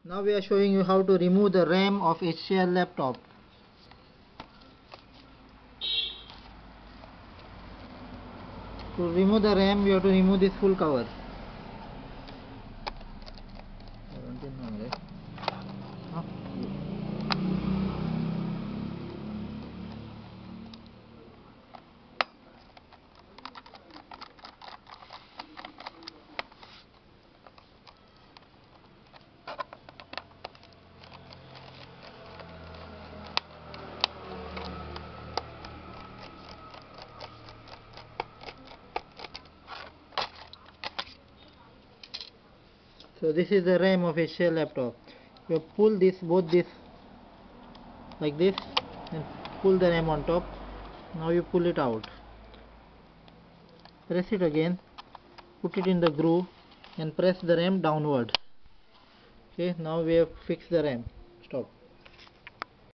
Now we are showing you how to remove the RAM of Hcl laptop. To remove the RAM, we have to remove this full cover. So this is the RAM of Hcl laptop. You pull both this like this and pull the RAM on top. Now you pull it out. Press it again, put it in the groove and press the RAM downward. Okay, now we have fixed the RAM. Stop.